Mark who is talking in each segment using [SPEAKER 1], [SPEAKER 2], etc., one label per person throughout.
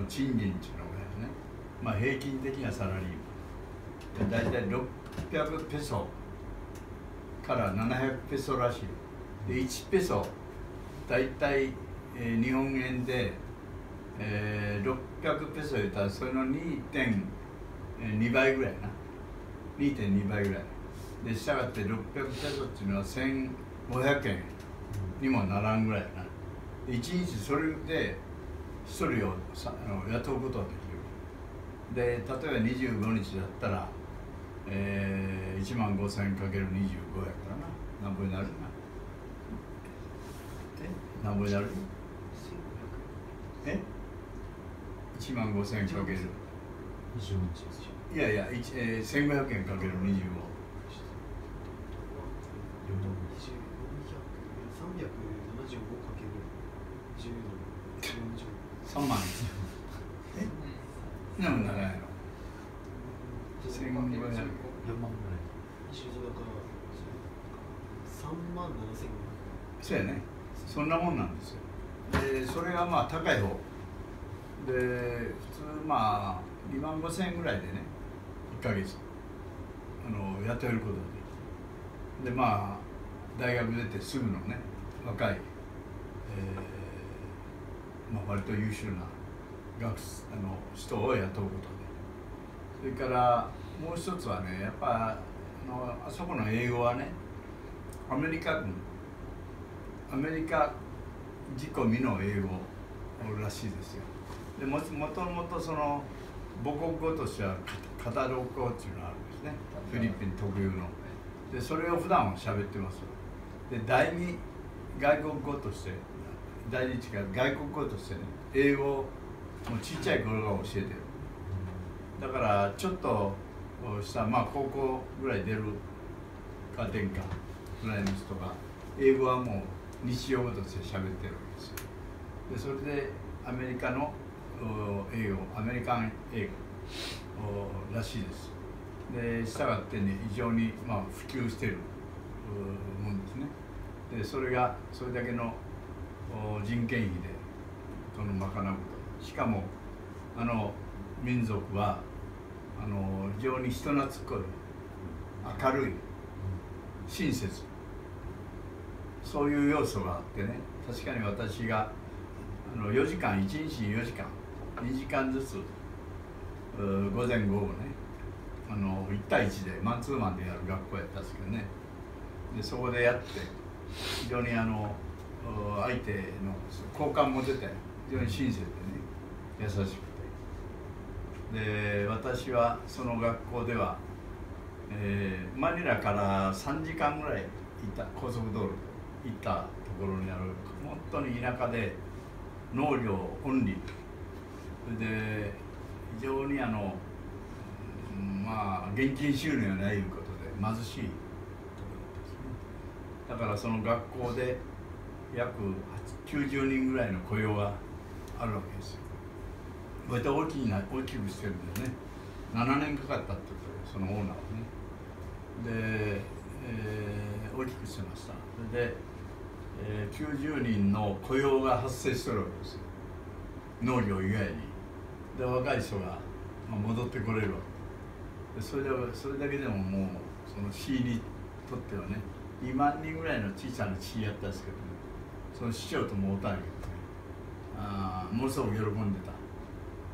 [SPEAKER 1] 賃金っていうのがね、まあ、平均的なサラリーマンだいたい600ペソから700ペソらしい。で1ペソだいたい日本円で、600ペソ言ったらそれの 2.2 倍ぐらいな、 2.2 倍ぐらいで、したがって600ペソっていうのは1500円にもならんぐらいな。1日それで1人を雇うことができる。で例えば25日だったら、15000円かける25やからな、なんぼになるな。なんぼになる？15000円かける
[SPEAKER 2] 25日ですよ。
[SPEAKER 1] いやいや、1500円かける25。3万なんもならないの。1500円、4万ぐらい。
[SPEAKER 2] 20だから3万7,500円。
[SPEAKER 1] そうやね、そんなもんなんですよ。でそれがまあ高い方で、普通まあ2万5,000円ぐらいでね、1ヶ月雇えることができる。でまあ大学出てすぐのね、若い、まあ、割と優秀な人を雇うことができる。それからもう一つはね、やっぱあそこの英語はね、アメリカ仕込みの英語らしいですよ。でもともとその母国語としてはカタログ語っていうのがあるんですね、フィリピン特有の。でそれを普段は喋ってます。で第二外国語として、第二外国語としてね、英語をもうちっちゃい頃が教えてる。だからちょっとしたまあ高校ぐらい出るか出んかぐらいの人が英語はもう日常語として喋ってるわけですよ。でそれでアメリカの英語、アメリカン英語らしいです。でしたがってね、非常にまあ普及しているもんですね。でそれだけの人件費で賄うこと。しかも民族は非常に人懐っこい、明るい、親切、そういう要素があってね。確かに私が4時間、1日に4時間2時間ずつ午前午後ね、1対1でマンツーマンでやる学校やったんですけどね。でそこでやって非常に相手の好感も出て、非常に親切でね、優しくて。で私はその学校では、マニラから3時間ぐらい行った高速道路で行ったところにある本当に田舎で、農業オンリーで、非常にまあ現金収入がないということで貧しいところですね。だからその学校で約90人ぐらいの雇用があるわけですよ。こうやって大きくしてるんでね、7年かかったってことで、そのオーナーはね。で、大きくしてました。で、90人の雇用が発生してるわけですよ、農業以外に。で若い人が戻ってこれるわけで、それだけでももうその市にとってはね、2万人ぐらいの小さな市やったんですけどね、その市長とも会ったんやけどね、ものすごく喜んでた。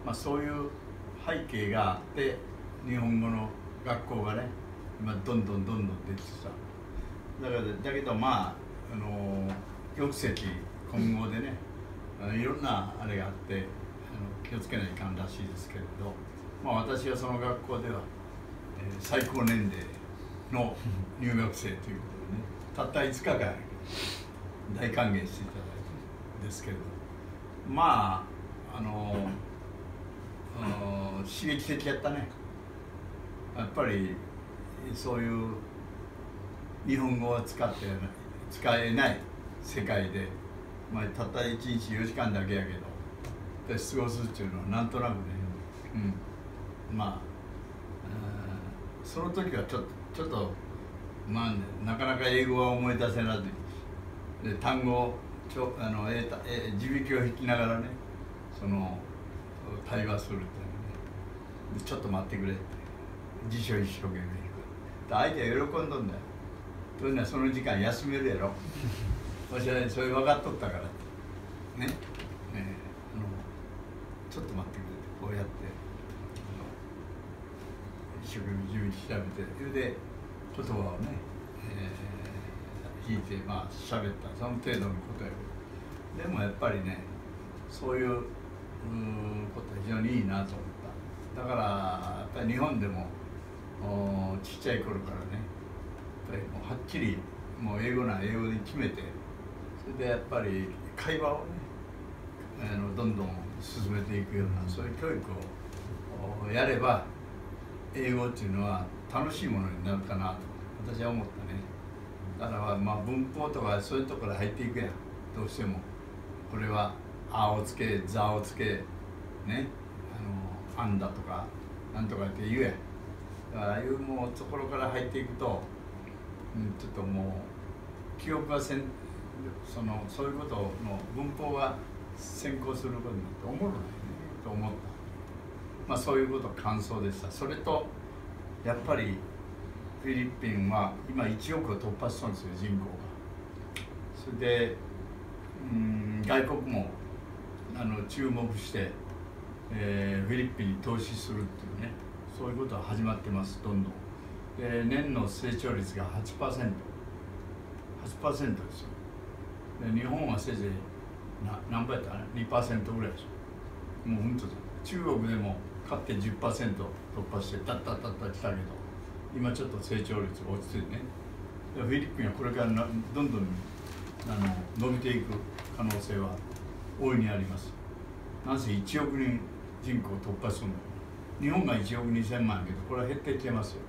[SPEAKER 1] まあ、そういう背景があって日本語の学校がね、今どんどんできてた。だけどまあ玉石混合でね、いろんなあれがあって気をつけないかんらしいですけれど、まあ、私はその学校では、最高年齢の入学生ということでね、たった5日間大歓迎していただいてですけれど、まあ刺激的やったね。やっぱりそういう日本語を使えない世界で、まあ、たった1日4時間だけやけどで過ごすっていうのはなんとなくね、まあその時はちょっとまあ、ね、なかなか英語は思い出せなくて、単語地引きを引きながらね、その対話するっていうのね。でちょっと待ってくれって辞書一生懸命相手は喜んどんだよ。というのはその時間休めるやろ私はそれ分かっとったからね、ちょっと待ってくれってこうやって一生懸命自分調べてそれで言葉をね、引いてまあ喋ったその程度のことやけど、でもやっぱりねそういうことは非常にいいなと思った。だからやっぱり日本でもちっちゃい頃からねやっぱりもうはっきりもう英語な英語で決めて、それでやっぱり会話をねどんどん進めていくようなそういう教育をやれば英語っていうのは楽しいものになるかなと私は思ったね。だからまあ文法とかそういうところから入っていくやんどうしても。これは「あ」をつけ「ざ」をつけね「あんだ」とかなんとかって言うやん。だからああいうもうところから入っていくと、ちょっともう記憶がそういうことの文法が先行することになっておもろないねと思った。まあそういうこと感想でした。それとやっぱりフィリピンは今1億を突破したんですよ人口が。それで外国も注目して、フィリピンに投資するっていうねそういうことが始まってますどんどん。で年の成長率が 8%、 8% ですよ。で日本はせいぜい何倍やったかな 2% ぐらいでしょ。もううんと中国でもかって 10% 突破してたった来たけど今ちょっと成長率が落ちてね。でフィリピンはこれからどんどん伸びていく可能性は大いにあります。なんせ1億人人口突破するんだよ。日本が1億2000万やけどこれは減ってきてますよ。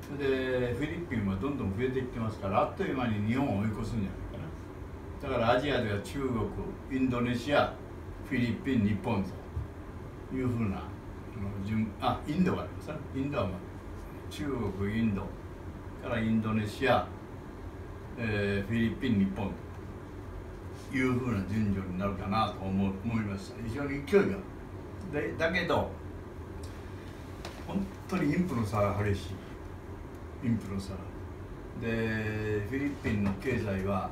[SPEAKER 1] それでフィリピンはどんどん増えてきてますからあっという間に日本を追い越すんじゃないかな。だからアジアでは中国、インドネシア、フィリピン、日本というふうなインドがありますね。インドは中国、インドからインドネシア、フィリピン、日本というふうな順序になるかなと思いました。非常に勢いがだけど本当に貧富の差が激しい。貧富の差でフィリピンの経済は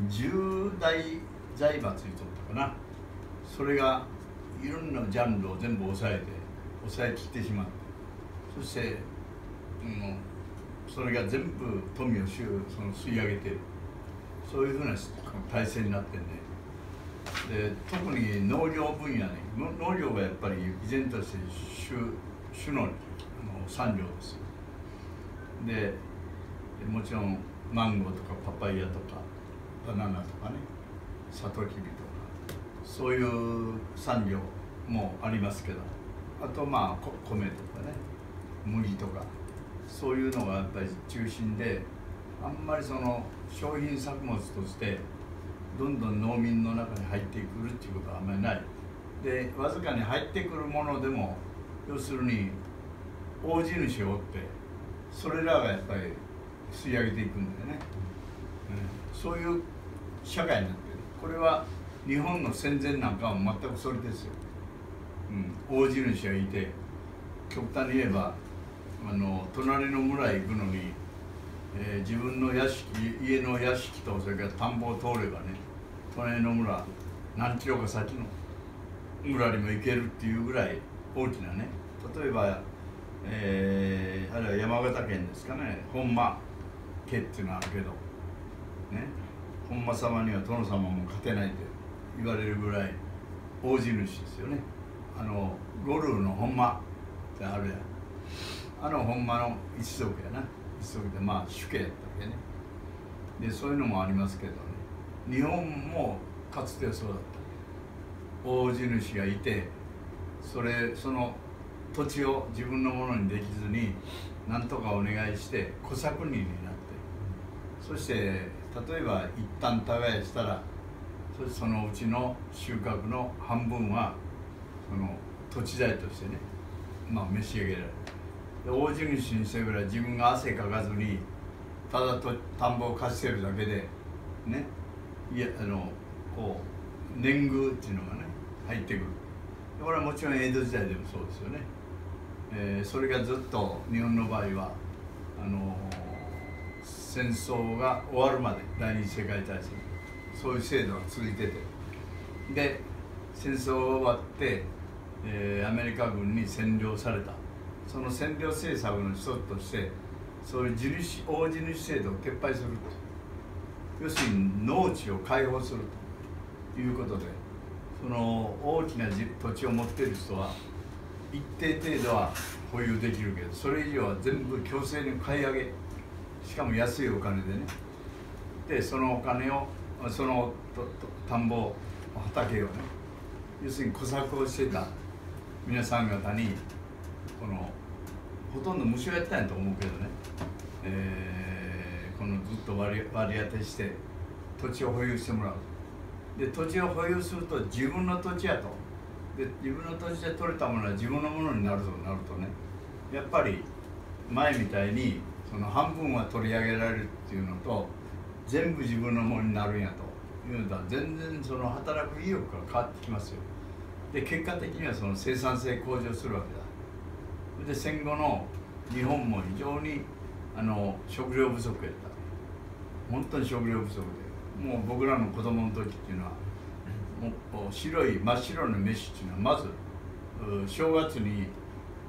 [SPEAKER 1] 10大財閥にとったかな。それがいろんなジャンルを全部抑え切ってしまって、そして、それが全部富を吸い上げているそういうふうな体制になってね。で特に農業分野ね農業がやっぱり依然として主の産業ですよ。でもちろんマンゴーとかパパイヤとかバナナとかねサトウキビとかそういう産業もありますけど、あとまあ米とかね麦とかそういうのがやっぱり中心で、あんまりその商品作物としてどんどん農民の中に入ってくるっていうことはあんまりない。でわずかに入ってくるものでも要するに大地主を追ってそれらがやっぱり吸い上げていくんだよね、そういう社会になってる。これは日本の戦前なんかは全くそれですよ、大地主がいて極端に言えば隣の村へ行くのに、自分の家の屋敷とそれから田んぼを通ればね隣の村何キロか先の村にも行けるっていうぐらい大きなね、例えば、あれは山形県ですかね本間家っていうのがあるけどね、本間様には殿様も勝てないと言われるぐらい大地主ですよね。ゴルフの本間ってあるやん、本間の一族やな。一族でまあ主家やったわけね。でそういうのもありますけどね、日本もかつてそうだった。大地主がいてその土地を自分のものにできずに何とかお願いして小作人になって、そして例えば一旦耕したらそのうちの収穫の半分はその土地代としてね召し上げられる。大地主にしてぐらい自分が汗かかずにただ田んぼを貸してるだけでね、こう年貢っていうのがね入ってくる。これはもちろん江戸時代でもそうですよね。それがずっと日本の場合は戦争が終わるまで、第二次世界大戦、そういう制度が続いてて、で戦争が終わって、アメリカ軍に占領された。その占領政策の一つとしてそういう大地主制度を撤廃すると、要するに農地を開放するということで、その大きな土地を持っている人は一定程度は保有できるけど、それ以上は全部強制に買い上げ、しかも安いお金でね、でそのお金をその田んぼ畑をね、要するに小作をしてた皆さん方にほとんど無償やったんやと思うけどね、このずっと割り当てして土地を保有してもらう。で土地を保有すると自分の土地やと、で自分の土地で取れたものは自分のものになるとね、やっぱり前みたいにその半分は取り上げられるっていうのと全部自分のものになるんやというのとは全然その働く意欲が変わってきますよ。で結果的にはその生産性向上するわけだ。で戦後の日本も非常に食料不足やった。本当に食料不足で、もう僕らの子供の時っていうのはもう真っ白な飯っていうのはまず正月に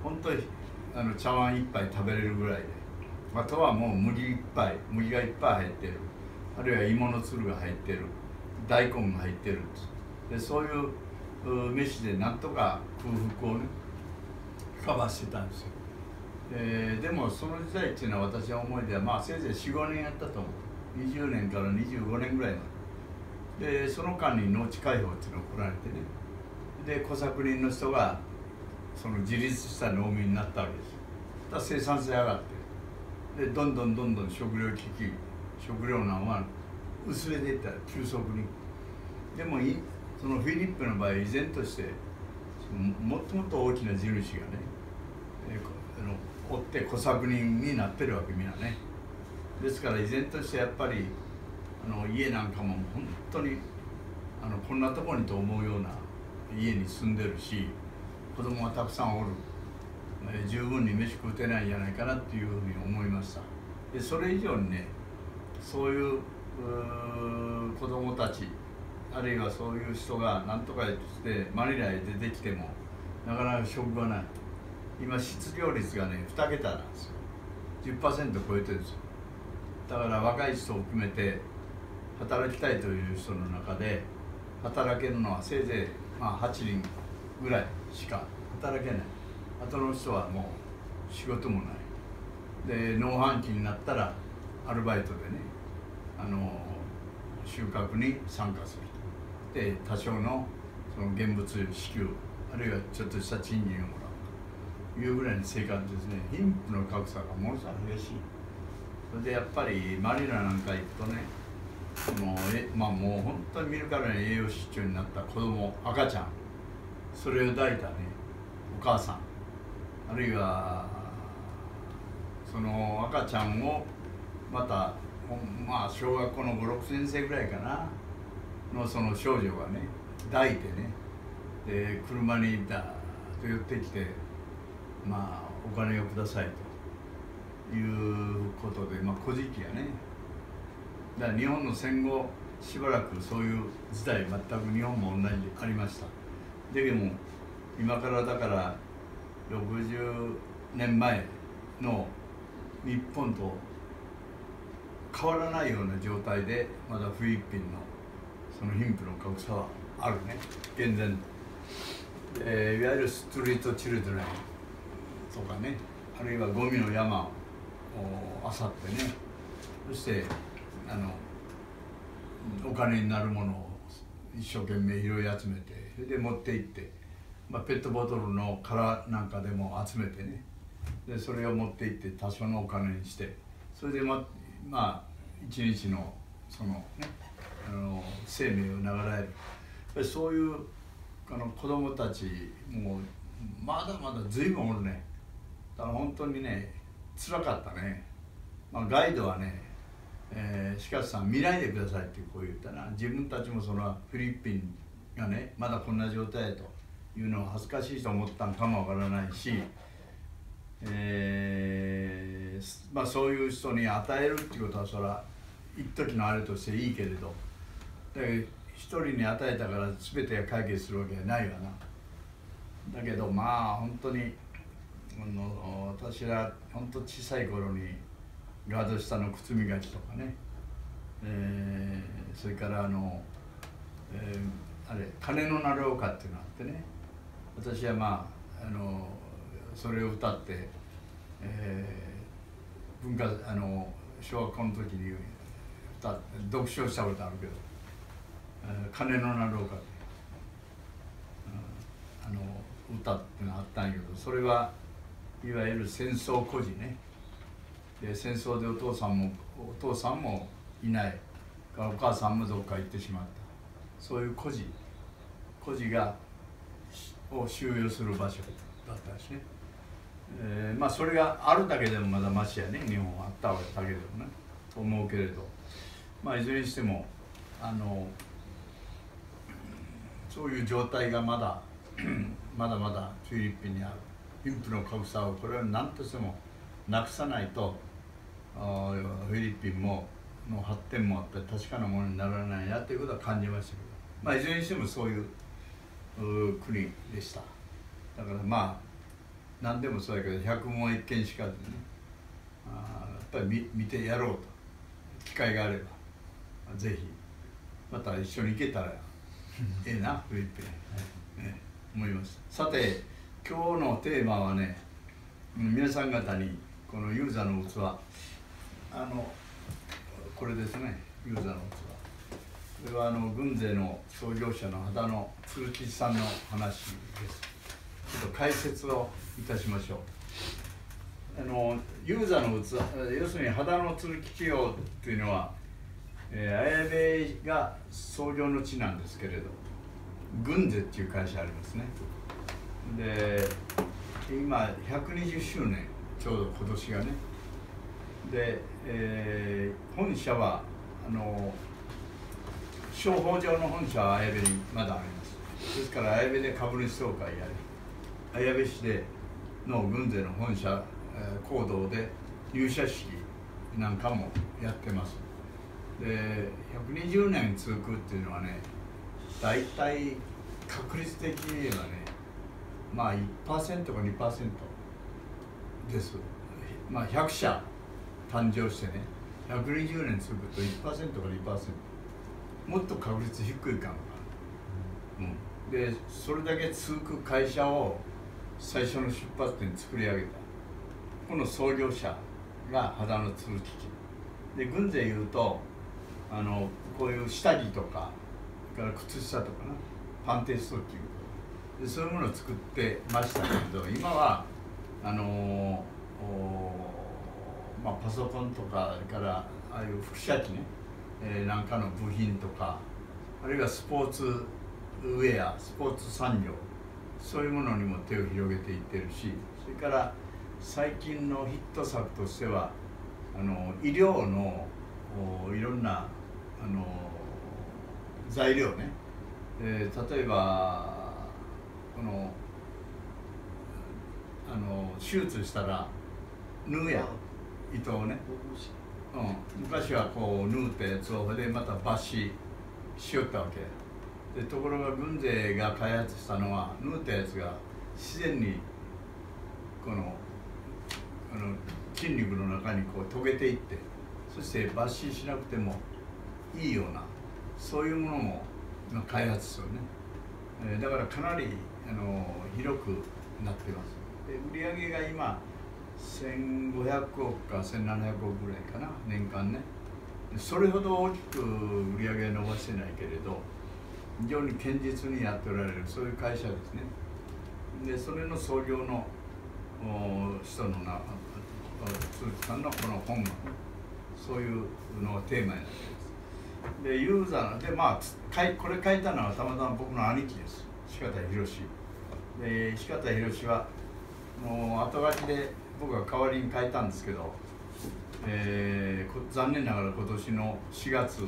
[SPEAKER 1] 本当に茶碗一杯食べれるぐらいで、あとはもう麦がいっぱい入ってる、あるいは芋のつるが入ってる、大根が入ってるんです。でそういう飯でなんとか空腹をねカバーしてたんですよ。でもその時代っていうのは私の思いではせいぜい 4,5 年やったと思う。20年から25年ぐらいまで。でその間に農地開放っていうのが行われてね、で小作人の人がその自立した農民になったわけです。だから生産性上がって、でどんどん食料危機、食料難は薄れていったら急速に。でもそのフィリップの場合依然としてもっともっと大きな地主がね、追って小作人になってるわけ、みんなね。ですから依然としてやっぱり家なんかも本当にこんなところにと思うような家に住んでるし、子供がたくさんおる、十分に飯食うてないんじゃないかなっていうふうに思いました。でそれ以上にね、そういう子供たちあるいはそういう人が何とかしてマニラへ出てきてもなかなか職がない。今失業率がね2桁なんですよ。 10% 超えてるんですよ。だから若い人を含めて働きたいという人の中で働けるのはせいぜい8人ぐらいしか働けない。あとの人はもう仕事もないで、農繁期になったらアルバイトでね収穫に参加すると。で多少のその現物支給あるいはちょっとした賃金をもらうというぐらいの生活ですね。貧富の格差がものすごく激しい。それでやっぱりマニラなんか行くとね、もう本当に見るからに栄養失調になった子供、赤ちゃん、それを抱いたねお母さん、あるいはその赤ちゃんをまた小学校の5、6年生ぐらいかなのその少女がね抱いてね、で車にダーッと寄ってきてお金をくださいということで、古事記やね。だから日本の戦後しばらくそういう時代全く日本も同じでありました。でも今からだから60年前の日本と変わらないような状態でまだフィリピンのその貧富の格差はあるね、現然。いわゆるストリートチルドレンとかね、あるいはゴミの山を漁ってね、そしてお金になるものを一生懸命拾い集めて、それで持って行って、ペットボトルの殻なんかでも集めてね、でそれを持って行って多少のお金にして、それで一日のそのね生命を長らえる。そういう子供たちもまだまだ随分おるね。だから本当にね辛かったね。ガイドはね、しかしさん見ないでくださいってこう言ったな。自分たちもそのフィリピンがねまだこんな状態だと。いうのは恥ずかしいと思ったのかもわからないし、まあそういう人に与えるっていうことはそれは一時のあれとしていいけれど、だけど一人に与えたから全てが解決するわけじゃないわな。だけどまあ本当に私は本当小さい頃にガード下の靴磨きとかね、それからあれ鐘の鳴る丘っていうのがあってね、私はまあそれを歌って、小学校の時に読書したことあるけど、鐘の鳴る丘で、歌っていうのがあったんやけど、それはいわゆる戦争孤児ね。で戦争でお父さんもいない、お母さんもどっか行ってしまった、そういう孤児を収容する場所だったしね。まあそれがあるだけでもまだマシやね、日本はあっただけでもねと思うけれど、まあいずれにしてもそういう状態がまだまだフィリピンにある貧富の格差をこれは何としてもなくさないと、フィリピンの発展もあって確かなものにならないなということは感じましたけど、まあいずれにしてもそういう国でした。だからまあ何でもそうやけど百聞一見しかずね、やっぱり見てやろうと機会があればぜひまた一緒に行けたらええなフィリピン、思います。さて今日のテーマはね、皆さん方にこのユーザの器、これですね、ユーザの器、これは軍勢の創業者の秦野鶴吉さんの話です。ちょっと解説をいたしましょう。ユーザの器、要するに秦野鶴吉用っていうのは、綾部が創業の地なんですけれど、軍勢っていう会社ありますね。で今120周年ちょうど今年がね。で、本社は商法上の本社は綾部にまだあります。ですから綾部で株主総会やり、綾部市での軍勢の本社行動で入社式なんかもやってます。で120年続くっていうのはね、大体確率的に言えばね、まあ 1% か 2% です。まあ100社誕生してね、120年続くと 1% か 2%、 もっと確率低いかもか、でそれだけ続く会社を最初の出発点に作り上げたこの創業者が秦野鶴吉で、軍勢いうとこういう下着とかから靴下とかな、パンテストっていうでそういうものを作ってましたけど、今はまあ、パソコンとかからああいう輻射機ね、なんかの部品とか、あるいはスポーツウェア、スポーツ産業、そういうものにも手を広げていってるし、それから最近のヒット作としては医療のいろんな材料ね、例えば手術したら縫うや糸をね、昔はこう縫ったやつをでまた抜糸しよったわけで、ところが軍勢が開発したのは縫ったやつが自然に筋肉の中にこう溶けていって、そして抜糸しなくてもいいようなそういうものも開発するね、だからかなり広くなってます。で売上が今1500億か1700億ぐらいかな、年間ね。それほど大きく売り上げ伸ばしてないけれど、非常に堅実にやっておられるそういう会社ですね。でそれの創業の人の鈴木さんのこの本がそういうのがテーマになっています。でユーザーでまあこれ書いたのはたまたま僕の兄貴です、四方博。で四方博は後書きで僕が代わりに書いたんですけど、残念ながら今年の4月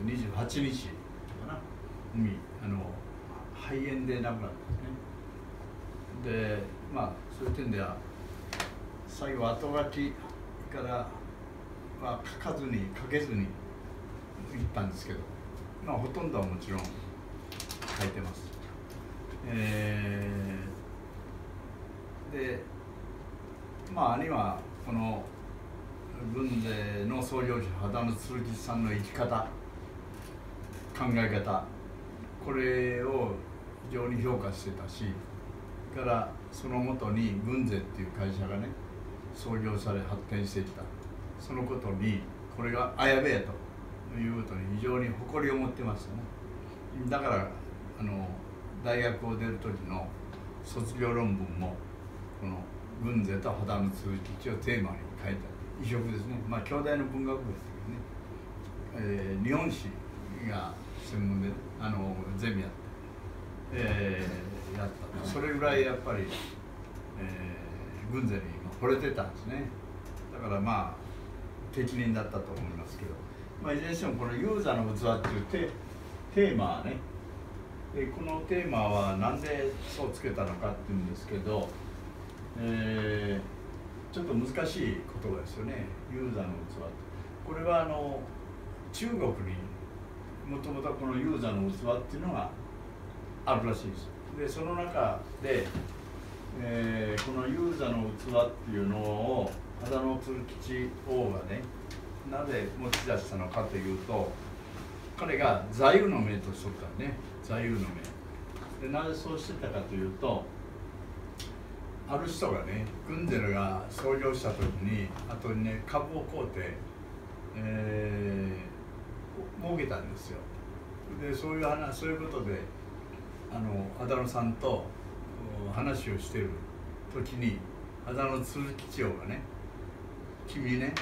[SPEAKER 1] 28日かなに肺炎で亡くなったんですね。でまあそういう点では最後後書きからは書けずに行ったんですけど、まあほとんどはもちろん書いてます。でまあ兄はこの軍勢の創業者秦野鶴吉さんの生き方、考え方、これを非常に評価してたし、からそのもとに軍勢っていう会社がね創業され発展してきた、そのことにこれが綾部やということに非常に誇りを持ってましたね。だから大学を出る時の卒業論文もこの軍勢と秦野鶴吉をテーマに書いた異色ですね。まあ京大の文学部ですけどね、日本史が専門で、ね、ゼミやって、やった。それぐらいやっぱり、軍勢に惚れてたんですね。だからまあ適任だったと思いますけど、まあ、いずれにしてもこの「遊佐の器」っていうテーマはね、このテーマは何でそうつけたのかっていうんですけど、ちょっと難しい言葉ですよね。遊佐の器。これは中国にもともとこの遊佐の器っていうのがあるらしいです。でその中で、この遊佐の器っていうのを秦野鶴吉王がねなぜ持ち出したのかというと、彼が座右の銘としとったね。座右の銘でなぜそうしてたかというと、ある人がね軍勢が創業した時に後にね株を買うて、儲けたんですよ。でそういうことで秦野さんと話をしている時に秦野鶴吉王がね「君ね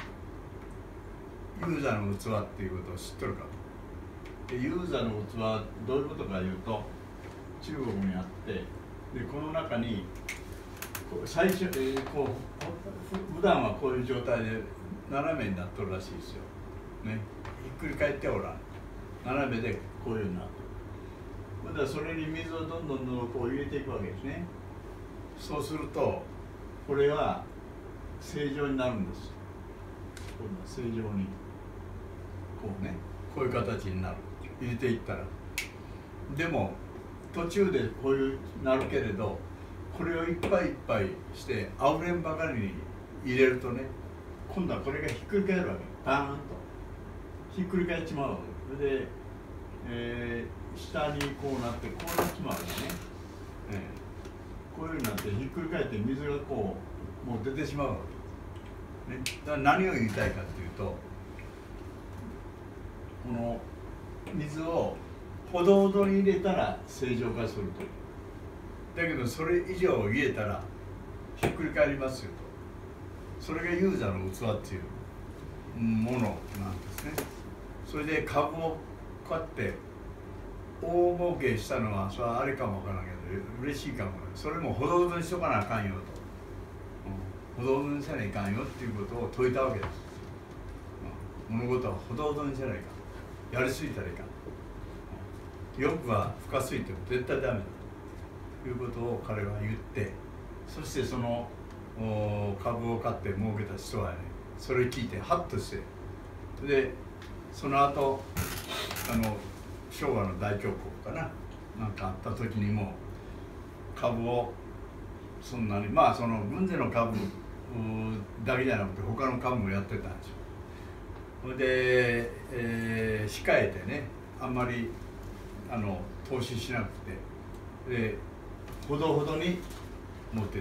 [SPEAKER 1] 遊佐の器っていうことを知っとるか」と。遊佐の器はどういうことかいうと、中国にあって、でこの中に最初、普段はこういう状態で斜めになっとるらしいですよ、ね、ひっくり返っておらん、斜めでこういうふうになってる。それに水をどんどんこう入れていくわけですね。そうするとこれは正常になるんです。こんな正常にこうね、こういう形になる、入れていったら。でも途中でこういうなるけれど、これをいっぱいいっぱいしてあふれんばかりに入れるとね、今度はこれがひっくり返るわけ。バーンとひっくり返っちまうわけ。それで、下にこうなってこうなっちまうわけね、こういうふうになってひっくり返って水がこうもう出てしまうわけ、ね、だから何を言いたいかっていうと、この水をほどほどに入れたら正常化すると。だけどそれ以上入れたらひっくり返りますよと。それが遊佐の器っていうものなんですね。それで株を買って大儲けしたのはそれはあれかもわからんけど嬉しいかもわからん。それもほどほどにしとかなあかんよと、ほどほどにせないかんよっていうことを説いたわけです。物事はほどほどにせないかん、やりすぎたらいかん、欲は深すぎても絶対ダメだということを彼は言って、そしてその株を買って儲けた人はね、それを聞いてハッとして、でその後昭和の大恐慌かな、なんかあった時にも株をそんなに、まあその軍勢の株だけじゃなくて他の株もやってたんですよ。それで、控えてね、あんまり投資しなくて、でほどほどに持って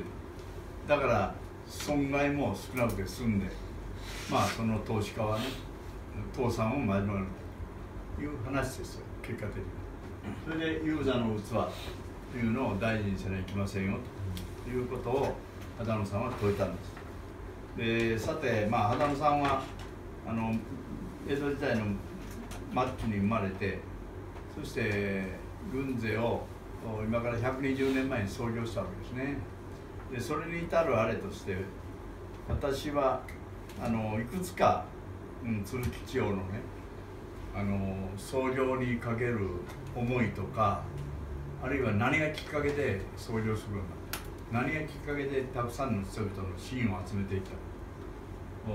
[SPEAKER 1] た。だから損害も少なくて済んで、まあその投資家はね倒産を免れるという話ですよ、結果的に。それで遊佐の器というのを大事にせないといけませんよということを秦野さんは説いたんです。でさて、まあ秦野さんは江戸時代の末期に生まれて、そして軍勢を今から120年前に創業したわけですね。でそれに至るあれとして、私はいくつか、鶴吉王のね創業にかける思いとか、あるいは何がきっかけで創業するのか、何がきっかけでたくさんの人々の支援を集めていったと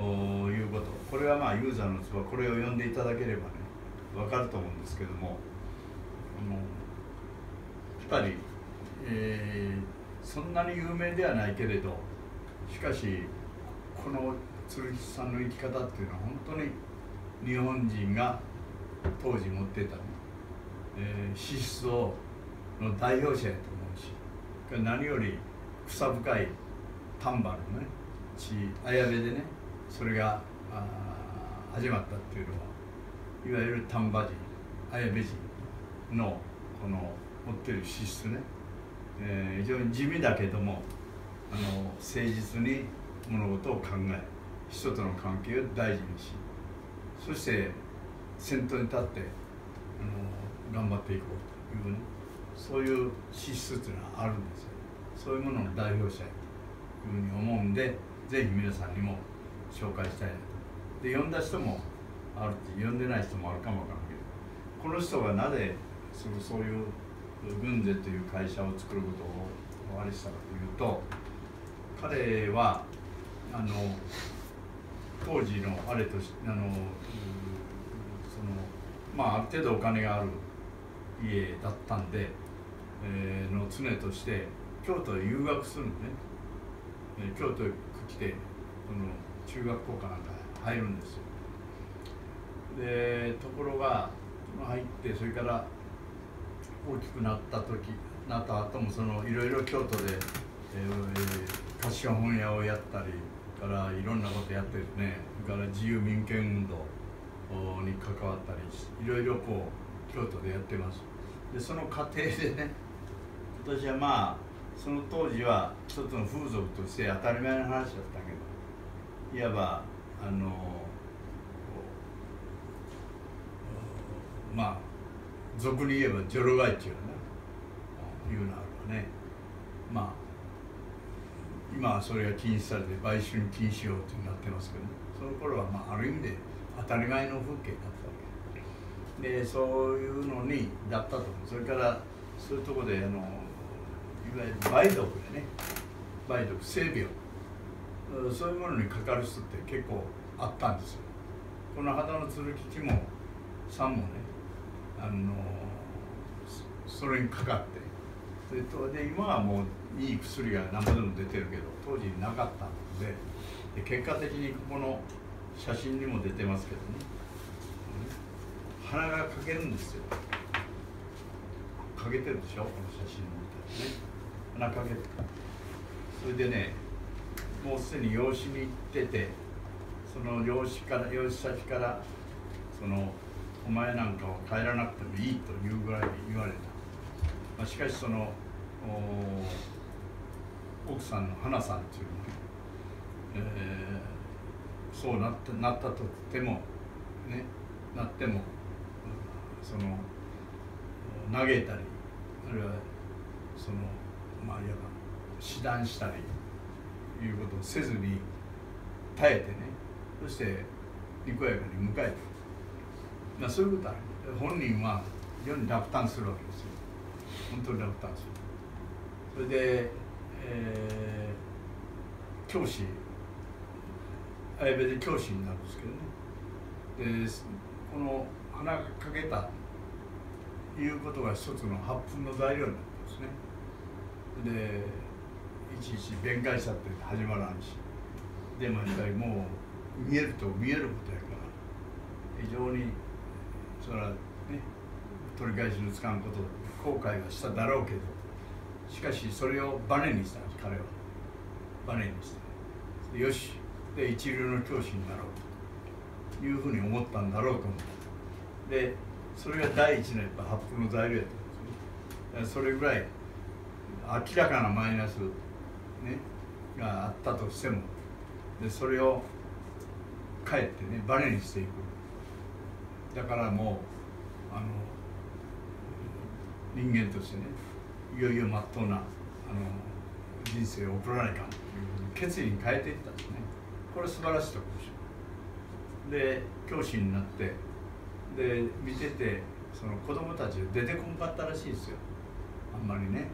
[SPEAKER 1] いうこと、これはまあユーザーのつば、これを読んでいただければね分かると思うんですけども、やっぱり、そんなに有名ではないけれど、しかしこの鶴吉さんの生き方っていうのは本当に日本人が当時持っていた、ね資質の代表者やと思うし、何より草深い丹波のね地綾部でね、それが始まったっていうのは、いわゆる丹波人綾部人のこの持ってる資質ね、非常に地味だけども誠実に物事を考え、人との関係を大事にし、そして先頭に立って頑張っていこうというね、そういう資質っていうのはあるんですよ。そういうものの代表者というふうに思うんで、ぜひ皆さんにも紹介したいなと。で、読んだ人もあるし、読んでない人もあるかもわからないけど、この人がなぜそういう軍勢という会社を作ることをあれしたかというと、彼は当時のあれとしてある程度お金がある家だったんで、の常として京都へ留学するのね。京都へ来て中学校かなんか入るんですよ。でところが入って、それから大きくなった後もいろいろ京都で、貸本屋をやったりからいろんなことやってですね、それから自由民権運動に関わったりし、いろいろこう京都でやってます。でその過程でね、私はまあその当時は一つの風俗として当たり前の話だったけど、いわばまあ俗に言えば女郎街っていうのがあるわね。まあ今はそれが禁止されて売春禁止法ってなってますけど、ね、その頃はまあある意味で当たり前の風景だったわけで、そういうのにだったと思う。それからそういうところでいわゆる梅毒でね、梅毒性病、そういうものにかかる人って結構あったんですよ。この秦野鶴吉もさんもね、それにかかって、で今はもういい薬が何ぼでも出てるけど、当時なかったので、結果的にここの写真にも出てますけどね、鼻がかけるんですよ。かけてるでしょ、この写真を見たらね、鼻かけて、それでね、もうすでに養子に行ってて、その養子先からお前なんかは帰らなくてもいいというぐらい言われた。しかし奥さんの花さんっていうのは、そうなったとしてもね、なっても嘆いたり、あるいはいわば死断したりいうことをせずに耐えてね、そしてにこやかに迎えて、そういうことある。本人は非常に落胆するわけですよ。本当に落胆する。それで、教師、綾部で教師になるんですけどね。でこの鼻がかけたいうことが一つの発奮の材料になったんですね。でいちいち弁解したって始まらんし、でもやっぱりもう見えると見えることやから、非常にそれはね、取り返しのつかんこと後悔はしただろうけど、しかしそれをバネにしたんです。彼はバネにしてよしで一流の教師になろうというふうに思ったんだろうと思う。でそれが第一のやっぱ発奮の材料だったんですね。それぐらい明らかなマイナス、ね、があったとしても、でそれをかえってねバネにしていく。だからもう人間としてね、いよいよまっとうな人生を送らないかという決意に変えていったんですね。これ素晴らしいところでしょ。で教師になって、で見てて子供たち出てこんかったらしいですよ。あんまりね。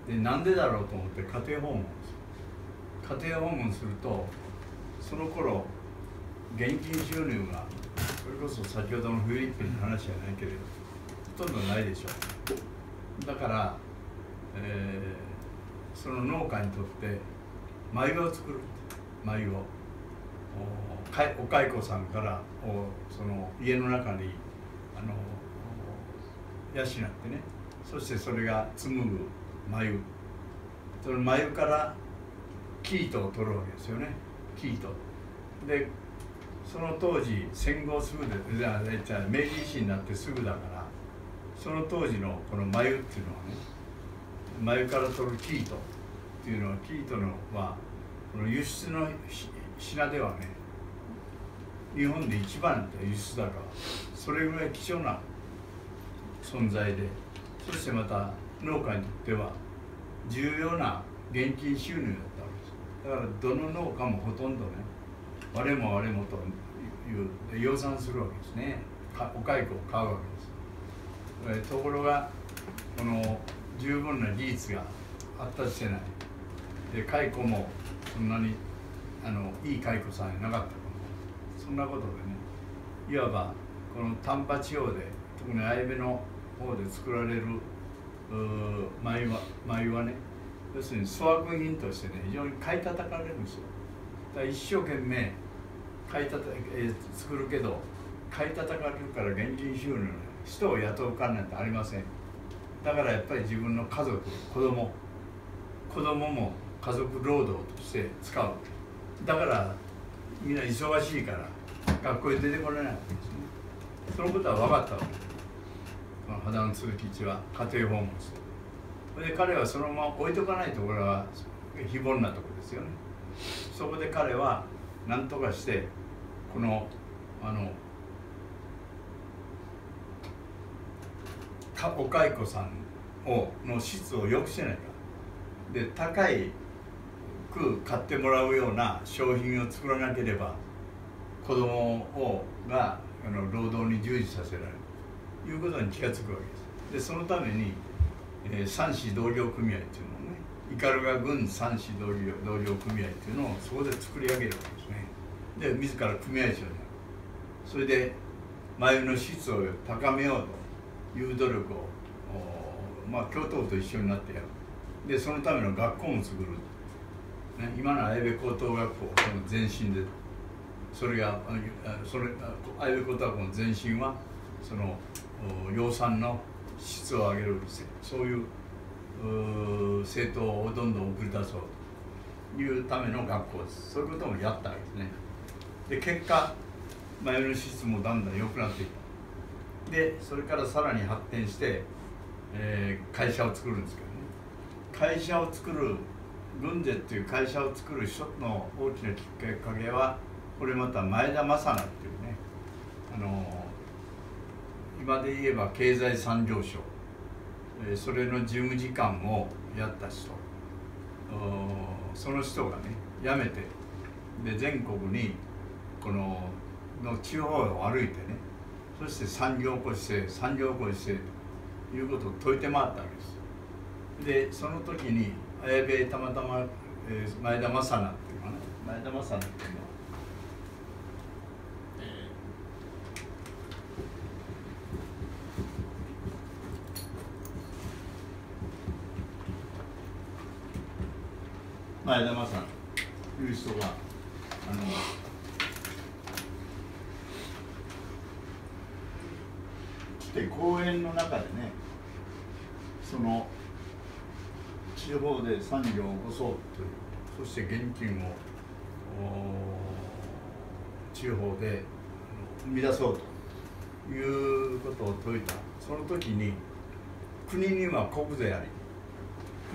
[SPEAKER 1] でなんでだろうと思って家庭訪問する。家庭訪問するとその頃現金収入がそれこそ先ほどのフィリピンの話じゃないけれどほとんどないでしょう。だから、その農家にとって繭を作る。繭をお蚕さんからその家の中に養ってね、そしてそれが紡ぐ繭、その繭から生糸を取るわけですよね。生糸でその当時戦後すぐで明治維新になってすぐだからその当時のこの繭っていうのはね、繭から取る生糸っていうのは生糸のこの輸出の品ではね日本で一番って輸出だからそれぐらい貴重な存在で、そしてまた農家にとっては重要な現金収入だったわけです。だからどの農家もほとんどね我も我もという養蚕するわけですね。お蚕を買うわけです。ところがこの十分な技術が発達してないで蚕もそんなにいい蚕さんいなかったからそんなことでね、いわばこの丹波地方で特に綾部の方で作られる繭はね、要するに粗悪品としてね非常に買い叩かれるんですよ。だから一生懸命作るけど買い叩かれるから現金収入の人を雇う金なんてありません。だからやっぱり自分の家族子供も家族労働として使う。だからみんな忙しいから学校へ出てこれないわけですね。そのことは分かったわけです。羽田の通吉は家庭訪問してそれで彼はそのまま置いとかないところは非凡なところですよね。そこで彼は何とかしてこのお蚕さんの質を良くしないかで高く買ってもらうような商品を作らなければ子供が労働に従事させられるということに気がつくわけです。でそのために、三種同僚組合っていうのをね斑鳩郡三種同僚組合っていうのをそこで作り上げるわけですね。で自ら組合長になる。それで繭の質を高めようという努力を教頭と一緒になってやる。でそのための学校も作る、ね、今の綾部高等学校の前身で綾部高等学校の前身はその養蚕の質を上げるそういう政党をどんどん送り出そうというための学校です。そういうこともやったわけですね。で結果繭の質もだんだん良くなっていった。でそれからさらに発展して、会社を作るんですけどね、会社を作る軍勢っていう会社を作る一つの大きなきっかけはこれまた前田正成っていうね今で言えば経済産業省、それの事務次官をやった人、その人がね辞めてで全国にこの地方を歩いてね、そして産業孤児制ということを説いて回ったわけです。でその時に綾部たまたま、前田正成っていうのはね、前田正成っていうのは前田正成という人が来て講演の中でね、その地方で産業を起こそうという、そして現金を地方で生み出そうということを説いた。その時に国には国税あり、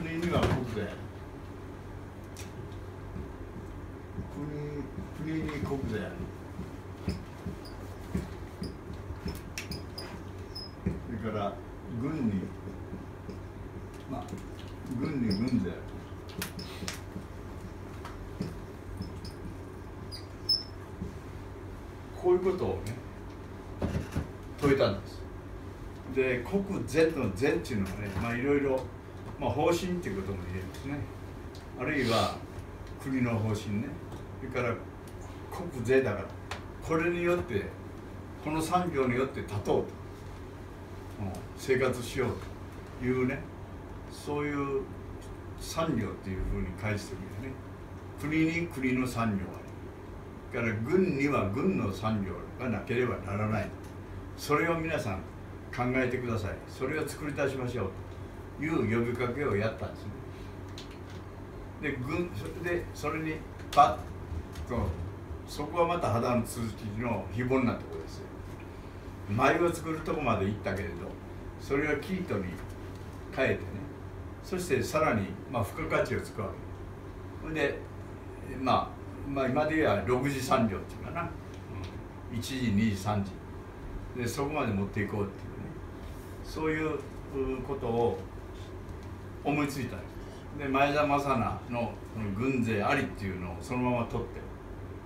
[SPEAKER 1] 国には国税あり、国に国税あり、それから軍に軍税あり、こういうことをね説いたんです。で国税の税っていうのはね、いろいろまあ、方針っていうことも言えるんですね。あるいは国の方針ね、それから国税だから、これによってこの産業によって立とうと、生活しようというね、そういう産業っていうふうに返してるんですね。国に国の産業がある。から軍には軍の産業がなければならない。それを皆さん考えてください。それを作り出しましょうという呼びかけをやったんですね。で、それにパッと、そこはまた肌の続きの非凡なところですよ。繭を作るとこまで行ったけれど、それを生糸に変えてね、そしてさらに付加価値をつくわけで、今で言えば6次産業っていうかな、1時2時3時でそこまで持っていこうっていうね、そういうことを思いついたんです。で、前田正名の軍勢ありっていうのをそのまま取って、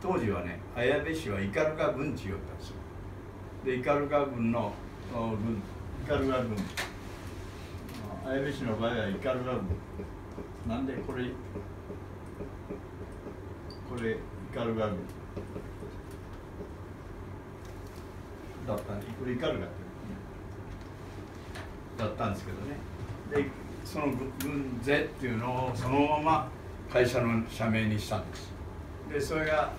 [SPEAKER 1] 当時はね、綾部市は斑鳩軍地をったんですよ。で、斑鳩軍の斑鳩軍、綾部市の場合は斑鳩軍なんでこれ斑鳩軍だったね、これ斑鳩だったんですけどね。で、その軍勢っていうのをそのまま会社の社名にしたんです。で、それが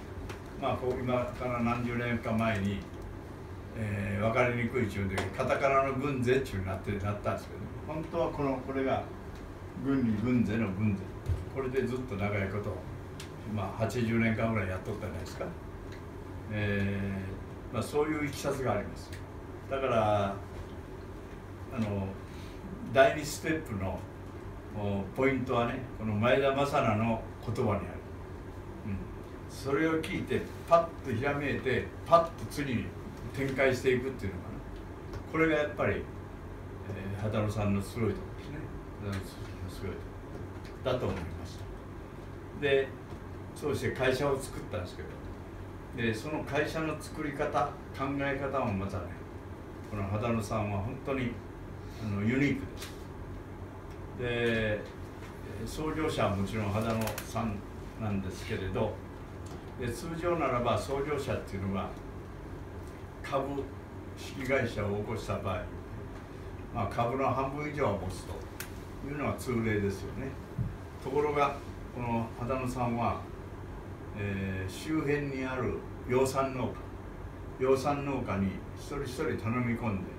[SPEAKER 1] 今から何十年か前に、分かりにくい中でカタカナの軍勢っていうになったんですけど、本当はこれが軍に軍勢の軍勢、これでずっと長いこと80年間ぐらいやっとったじゃないですか。そういういきさつがあります。だから第2ステップのポイントはね、この前田正名の言葉にある。それを聞いてパッとひらめいてパッと次に展開していくっていうのかな、これがやっぱり、畑野さんのすごいところですね。すごいとだと思いました。で、そうして会社を作ったんですけど、でその会社の作り方、考え方もまたね、この畑野さんは本当にユニークです。で、創業者はもちろん畑野さんなんですけれど、で通常ならば創業者っていうのは株式会社を起こした場合、株の半分以上は持つというのが通例ですよね。ところがこの畑野さんは、周辺にある養蚕農家に一人一人頼み込んで、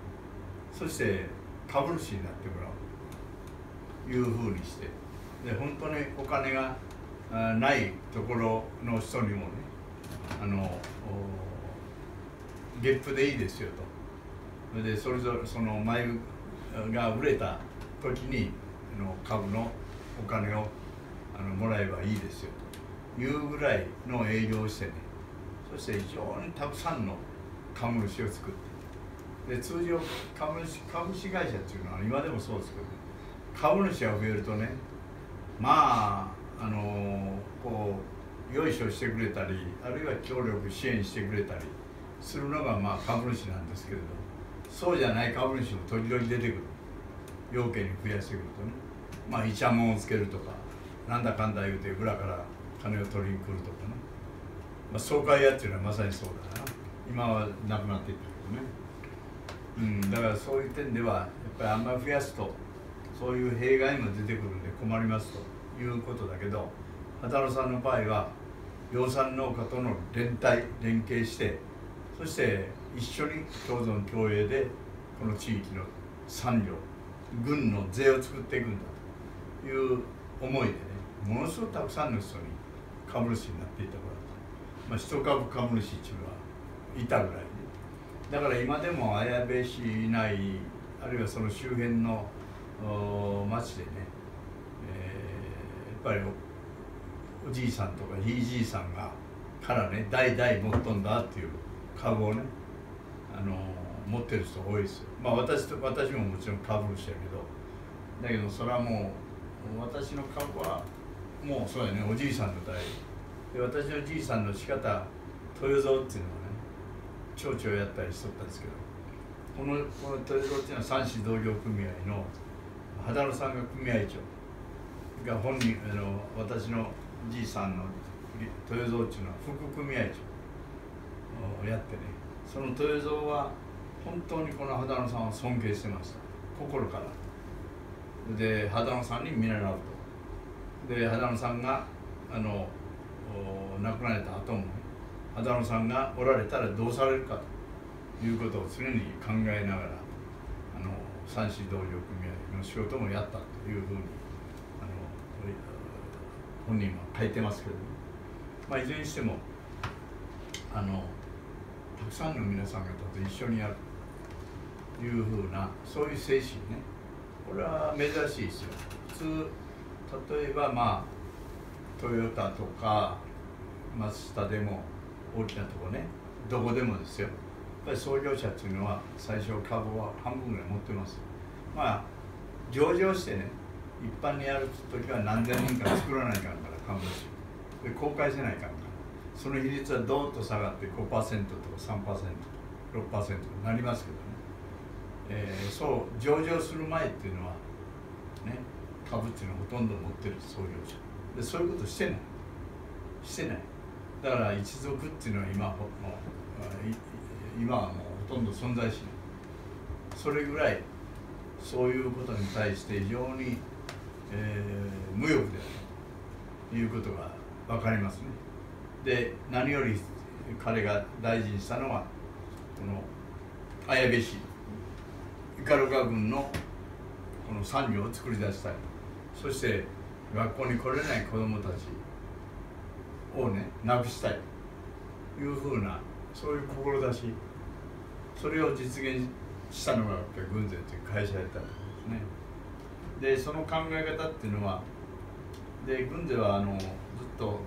[SPEAKER 1] そして株主になってもらうというふうにして、で本当にお金がないところの人にもね、月賦でいいですよと。でそれぞれその繭が売れた時に株のお金をもらえばいいですよというぐらいの営業をしてね、そして非常にたくさんの株主を作って、で通常株式会社っていうのは今でもそうですけど、株主が増えるとね、こうよいしょしてくれたり、あるいは協力支援してくれたりするのが株主なんですけれど、そうじゃない株主も時々出てくる。要件に増やしてくるとね、イチャモンをつけるとか、なんだかんだ言うて裏から金を取りに来るとかね、総会屋っていうのはまさにそうだな。今はなくなっていったけどね、だからそういう点ではやっぱりあんまり増やすとそういう弊害も出てくるんで困りますということだけど、畑野さんの場合は養蚕農家との連携して、そして一緒に共存共栄でこの地域の産業、軍の税を作っていくんだという思いでね、ものすごくたくさんの人に株主になっていたから、一株株主っていうのはいたぐらいね。だから今でも綾部市内、あるいはその周辺の町でね、やっぱりおじいさんとかひいじいさんからね、代々持っとんだっていう株をね、持ってる人多いですよ。私ももちろん株主やけど、だけどそれはもう私の株はもうそうやね、おじいさんの代で、私のじいさんの仕方豊蔵っていうのはね、町長やったりしとったんですけど、この豊蔵っていうのは蚕糸同業組合の秦野さんが組合長が本人私のじいさんの豊蔵っていうのは副組合長をやってね、その豊蔵は本当にこの秦野さんを尊敬してました、心から。で秦野さんに見習うと。で秦野さんが亡くなられた後もね、秦野さんがおられたらどうされるかということを常に考えながら三種道場組合の仕事もやったというふうに本人は書いてますけど、まあ、いずれにしてもたくさんの皆さん方と一緒にやるというふうなそういう精神ね、これは珍しいですよ。普通例えばまあトヨタとかマツダでも大きなとこね、どこでもですよ、やっぱり創業者っていうのは最初株は半分ぐらい持ってます。まあ上場してね、一般にやるときは何千人か作らないかんから株主で公開せないかんから、その比率はどーっと下がって 5% とか 3%、6% になりますけどね、そう上場する前っていうのはね、株っていうのはほとんど持ってる創業者で、そういうことしてないだから一族っていうのは今はもうほとんど存在しない。それぐらいそういうことに対して非常に、無欲であるということが分かりますね。で何より彼が大事にしたのはこの綾部市斑鳩郡のこの産業を作り出したい、そして学校に来れない子どもたちをねなくしたいというふうなそういう志、それを実現したのがやっぱり軍勢という会社やったんですね。でその考え方っていうのはで軍勢はずっと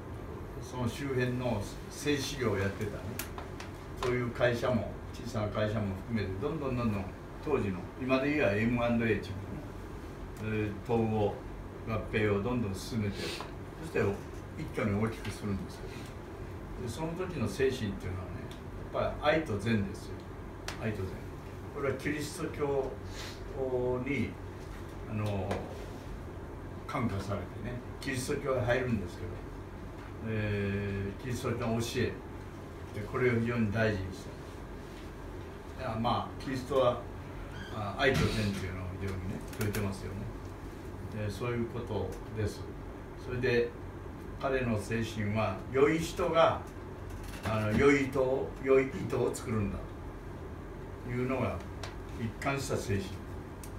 [SPEAKER 1] その周辺の製紙業をやってたね、そういう会社も小さな会社も含めてどんどん当時の今で言えば M&A っていうのね、統合合併をどんどん進めて、そして一挙に大きくするんですけど、でその時の精神っていうのはね、やっぱり愛と善ですよ。愛と善、これはキリスト教に感化されてね、キリスト教に入るんですけど、キリスト教の教えこれを非常に大事にした。まあキリストは愛と善というのを非常にね触れてますよね。そういうことです。それで彼の精神は良い人が良い糸を作るんだというのが一貫した精神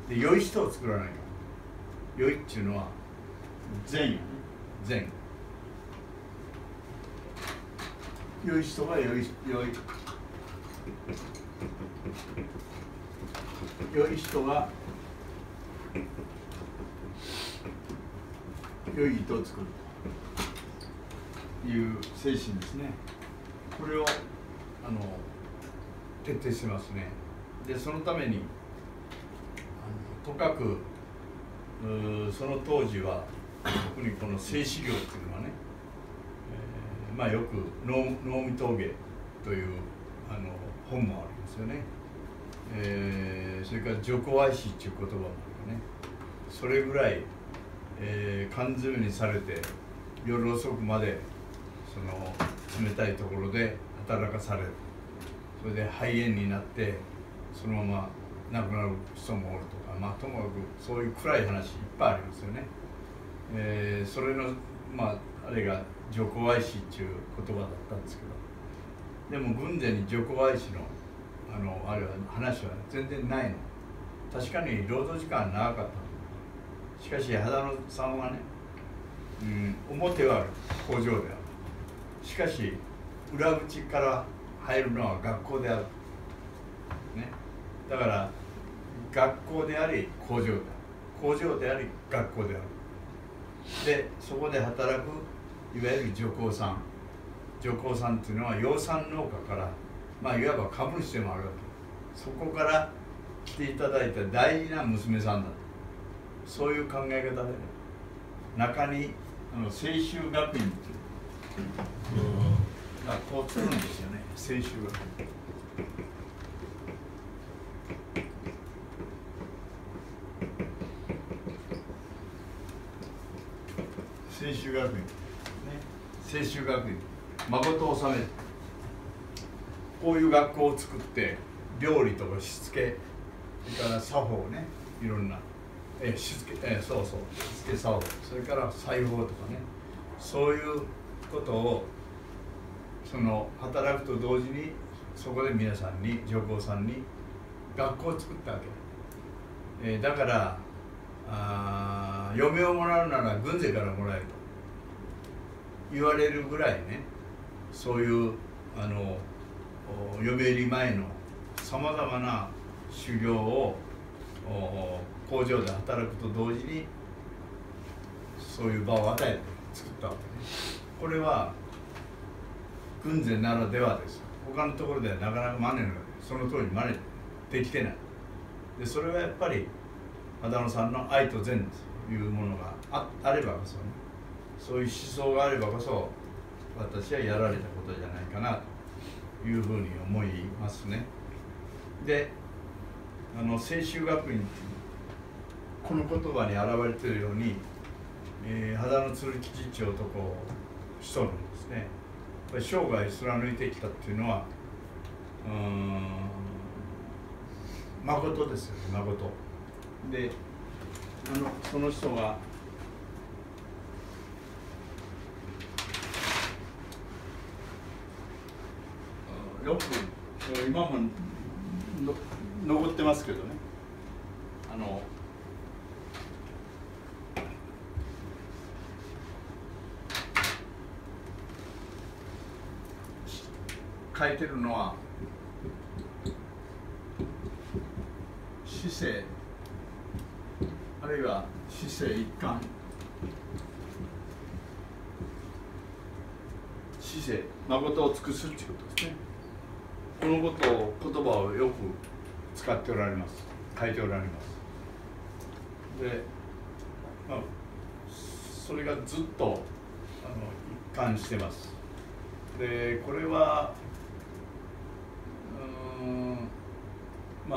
[SPEAKER 1] で、良い人を作らないから。良いっていうのは善よね、善。良い人が良い人が良い糸を作るという精神ですね。これを徹底してますね。でそのためにとかくその当時は特にこの製紙業っていうのはね、まあよく能見峠という本もありますよね。それから女工愛しっていう言葉もあるよね。それぐらい、缶詰にされて夜遅くまでその冷たいところで働かされる、それで肺炎になってそのまま亡くなる人もおるとか、まあともかくそういう暗い話いっぱいありますよね。それのまああれが女工愛しっていう言葉だったんですけど、でも軍勢に女工愛しのあれは話は全然ないの。確かに労働時間は長かった。しかし秦野さんはね、表は工場である。しかし裏口から入るのは学校である、ね、だから学校であり工場である、工場であり学校である。でそこで働くいわゆる女工さんっていうのは養蚕農家から、まあいわば株主でもあるわけ。そこから来ていただいた大事な娘さんだと、そういう考え方でね、中に清修学院っていう学校を作るんですよね。清修学院。専修学院、ね、専修学院、誠を治める、こういう学校を作って、料理とかしつけ、それから作法ね、いろんな、しつけ、そうそう、しつけ作法、それから裁縫とかね、そういうことをその働くと同時に、そこで皆さんに、上皇さんに学校を作ったわけ。だから嫁をもらうなら軍勢からもらえと言われるぐらいね、そういう嫁入り前のさまざまな修行を工場で働くと同時にそういう場を与えて作ったわけね。これは軍勢ならではです。他のところではなかなか真似のその通り真似できてない。でそれはやっぱり秦野さんの愛と善というものが あればこそね、そういう思想があればこそ私はやられたことじゃないかなというふうに思いますね。で専修学院この言葉に表れているように、秦野鶴吉長とこう人のですね、生涯貫いてきたっていうのは誠ですよね、誠でその人がよく今も残ってますけどね、書いてるのは市政あるいは市政一貫、市政誠を尽くすっていうことですね。このことを言葉をよく使っておられます、書いておられます。で、それがずっと一貫してます。でこれは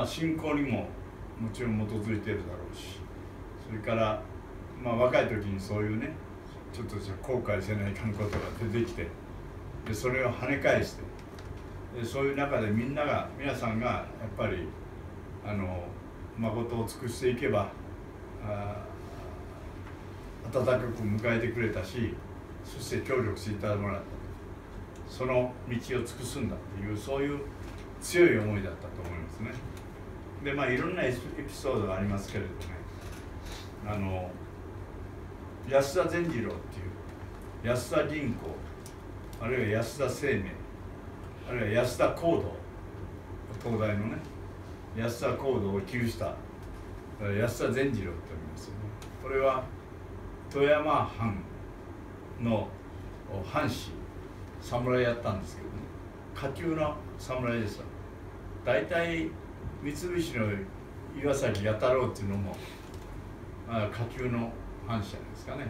[SPEAKER 1] 信仰にももちろん基づいているだろうし、それから若い時にそういうねちょっと後悔せないかんことが出てきて、でそれを跳ね返して、でそういう中で皆さんがやっぱり誠を尽くしていけば温かく迎えてくれたし、そして協力してもらった、その道を尽くすんだっていうそういう強い思いだったと思いますね。でいろんなエピソードがありますけれどね、安田善次郎っていう安田銀行、あるいは安田生命、あるいは安田講堂、東大のね安田講堂を寄付した安田善次郎っておりますよね。これは富山藩の藩士侍やったんですけどね、下級の侍ですよ。大体三菱の岩崎弥太郎っていうのも下級の藩士じゃないですかね。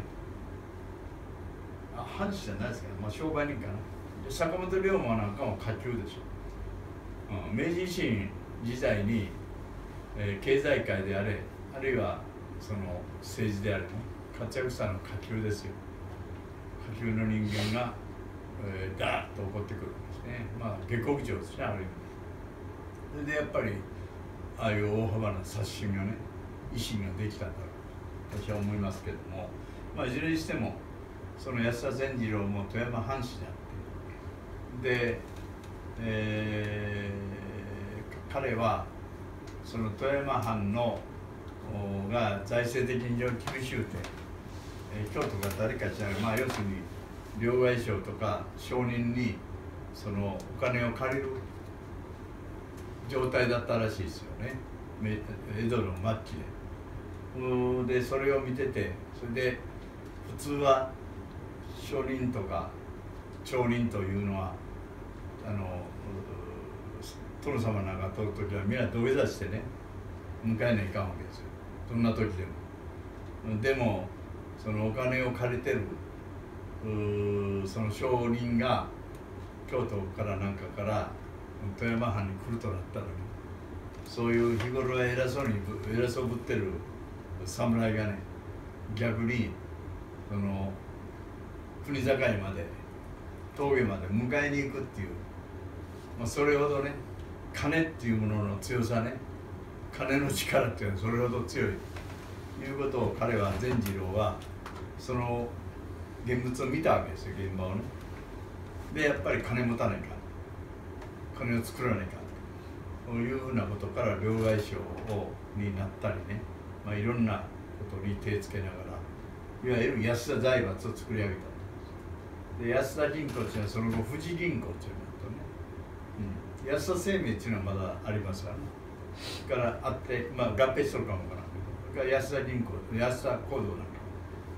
[SPEAKER 1] 藩士じゃないですけど、商売人かな。で坂本龍馬なんかも下級でしょ。明治維新時代に、経済界であれ、あるいはその政治であれね、活躍したのは下級ですよ。下級の人間が、ダーッと起こってくるんですね。下克上ですね、ある意味。それでやっぱりああいう大幅な刷新がね、維新ができたんだろうと私は思いますけども、いずれにしてもその安田善次郎も富山藩士であって、で、彼はその富山藩のが財政的に非常に厳しゅうて、京都が誰か知らない、要するに両替商とか商人にそのお金を借りる状態だったらしいですよね、江戸の末期で。でそれを見てて、それで普通は商人とか町人というのは殿様なんか通る時はみんな土下座してね迎えないかんわけですよ、どんな時でも。でもそのお金を借りてるその商人が京都からなんかから富山藩に来るとなったのに、そういう日頃は偉そうぶってる侍がね、逆にその国境まで峠まで迎えに行くっていう、それほどね金っていうものの強さね、金の力っていうのはそれほど強いということを彼は善次郎はその現物を見たわけですよ、現場をね。でやっぱり金持たないか、金を作らないかというふうなことから両替商になったりね、いろんなことに手をつけながらいわゆる安田財閥を作り上げた。で安田銀行っていうのはその後富士銀行っていうのがあったね、安田生命っていうのはまだありますからね。それからあって、合併しとるかもわからんけど、それから安田銀行、安田行動なんか、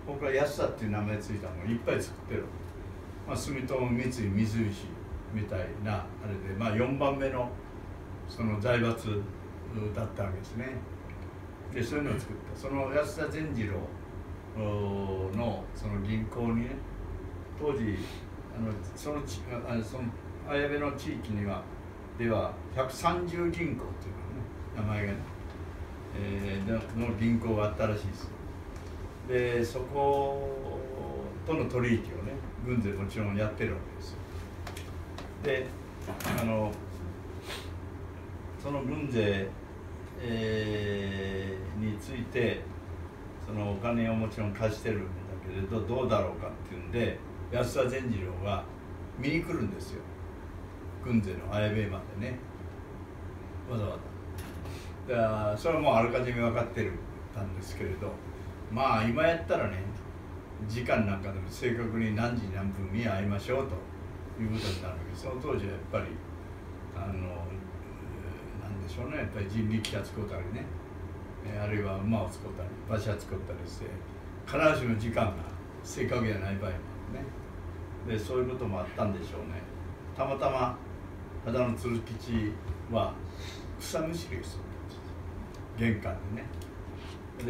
[SPEAKER 1] ここから安田っていう名前ついたのをいっぱい作ってる。住友三井三菱みたいなあれで、4番目のその財閥だったわけですね。でそういうのを作った。その安田善次郎のその銀行にね、当時その綾部の地域にはでは130銀行っていうのね、名前がね、の銀行があったらしいです。でそことの取引をね軍勢もちろんやってるわけですよ。でその軍勢、についてそのお金をもちろん貸してるんだけれどどうだろうかっていうんで安田善次郎が見に来るんですよ、軍勢の綾部までね、わざわざ。だからそれはもうあらかじめ分かってたんですけれど、今やったらね時間なんかでも正確に何時何分に会いましょうということになるわけで、その当時はやっぱりなんでしょうね、やっぱり人力車使うたりね、あるいは馬を使うたり馬車使ったりして必ずしも時間が正確じゃない場合もあるね。でそういうこともあったんでしょうね。たまたま秦野鶴吉は草むしりをしてたんです、玄関でね。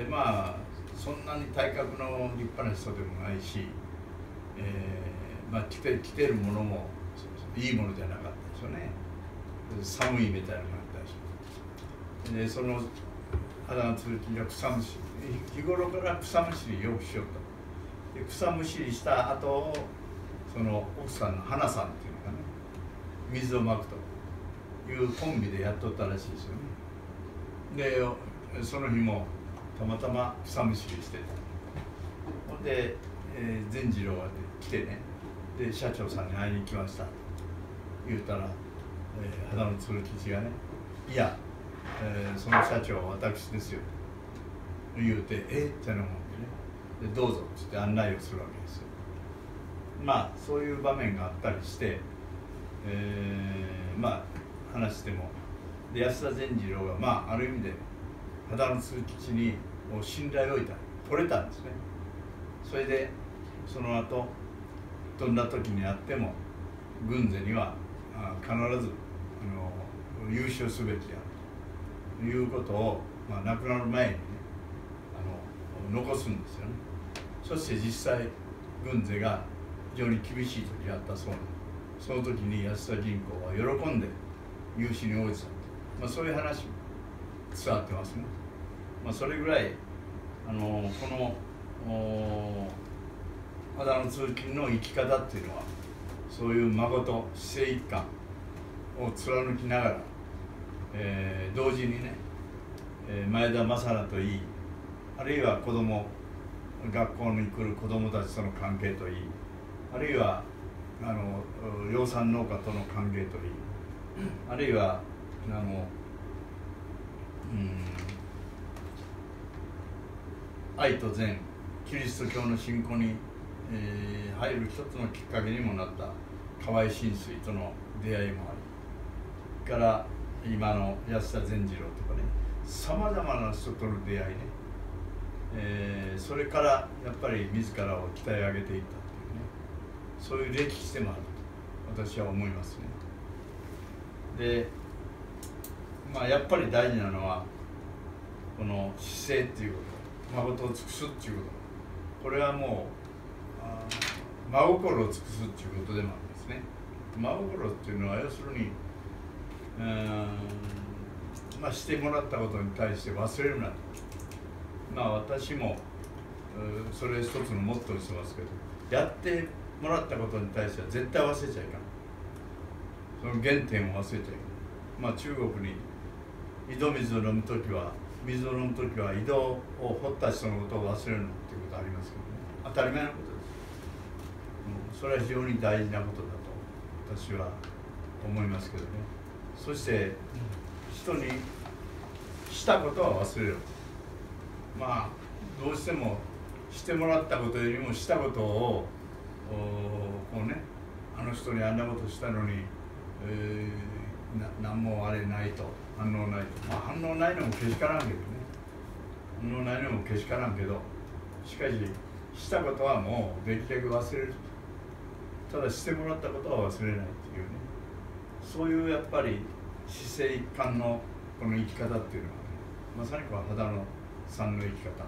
[SPEAKER 1] でそんなに体格の立派な人でもないし、着てるものもいいものじゃなかったですよね。寒いみたいなのがあったし、でその秦野鶴吉が草むしり、日頃から草むしりよくしようと。で草むしりした後その奥さんの花さんっていうのがね水をまくというコンビでやっとったらしいですよね。でその日もたまたま草むしりしてた。ほんで、善次郎が来てね、で社長さんに会いに来ましたと言うたら、秦野鶴吉がね「いや、その社長は私ですよ」と言うて「えっ?」ってなもんでね、でどうぞっつって案内をするわけですよ。そういう場面があったりして、話してもで安田善次郎がある意味で秦野鶴吉に信頼を取れたんですね。それでその後どんな時にあっても軍勢には必ず優勝すべきであるということを、亡くなる前にね残すんですよね。そして実際軍勢が非常に厳しい時があったそうな、その時に安田銀行は喜んで融資に応じた、そういう話も伝わってますね。それぐらいこの秦野鶴吉の生き方っていうのはそういう誠死生一貫を貫きながら、同時にね、前田正名といい、あるいは学校に来る子どもたちとの関係といい、あるいは養蚕農家との関係といい、あるいは愛と善キリスト教の信仰に、入る一つのきっかけにもなった河合信水との出会いもあり、から今の安田善次郎とかね、さまざまな人との出会いね、それからやっぱり自らを鍛え上げていったっていうね、そういう歴史でもあると私は思いますね。でやっぱり大事なのはこの姿勢っていうこと、誠を尽くすっていうこと、これはもう真心を尽くすっていうことでもあるんですね。真心っていうのは要するにしてもらったことに対して忘れるなと。私もそれ一つのモットーにしてますけど、やってもらったことに対しては絶対忘れちゃいかん。その原点を忘れちゃいけない。中国に井戸水を飲むときは井戸を掘った人のことを忘れるのっていうことありますけどね、当たり前のことです。それは非常に大事なことだと私は思いますけどね。そして人にしたことは忘れる。どうしてもしてもらったことよりもしたことをあの人にあんなことしたのに、何もあれないと、反応ないと、反応ないのもけしからんけどね、反応ないのもけしからんけど、しかししたことはもうできるだけ忘れる。ただしてもらったことは忘れないっていうね、そういうやっぱり死生一貫のこの生き方っていうのはね、まさにこの秦野さんの生き方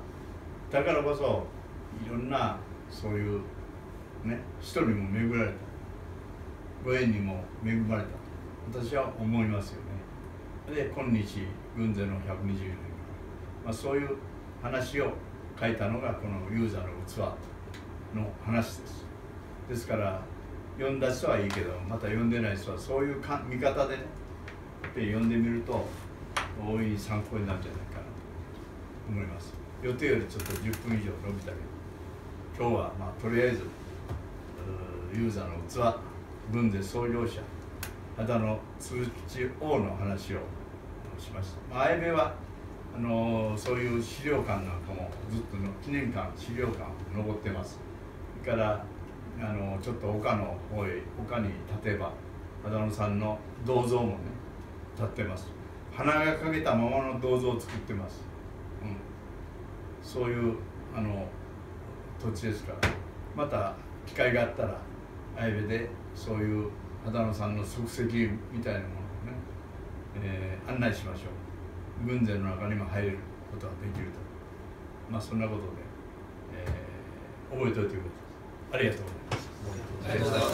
[SPEAKER 1] だからこそ、いろんなそういうね人にも巡られた、ご縁にも恵まれたと私は思いますよね。で今日軍勢の120年、そういう話を書いたのがこのユーザーの器の話です。ですから読んだ人はいいけど、また読んでない人はそういう見方でね読んでみると大いに参考になるんじゃないかなと思います。予定よりちょっと10分以上伸びたけど、今日はとりあえずユーザーの器、軍勢創業者秦野通知王の話をしました。相部はそういう資料館なんかもずっとの記念館、資料館残ってます。それからちょっと丘の方へ、丘に立てば秦野さんの銅像もね立ってます。花がかけたままの銅像を作ってます。そういう土地ですから、また機会があったら相部でそういう秦野さんの足跡みたいなものをね、案内しましょう。軍勢の中にも入れることができると、そんなことで、覚えておいてください。ありがとうございます。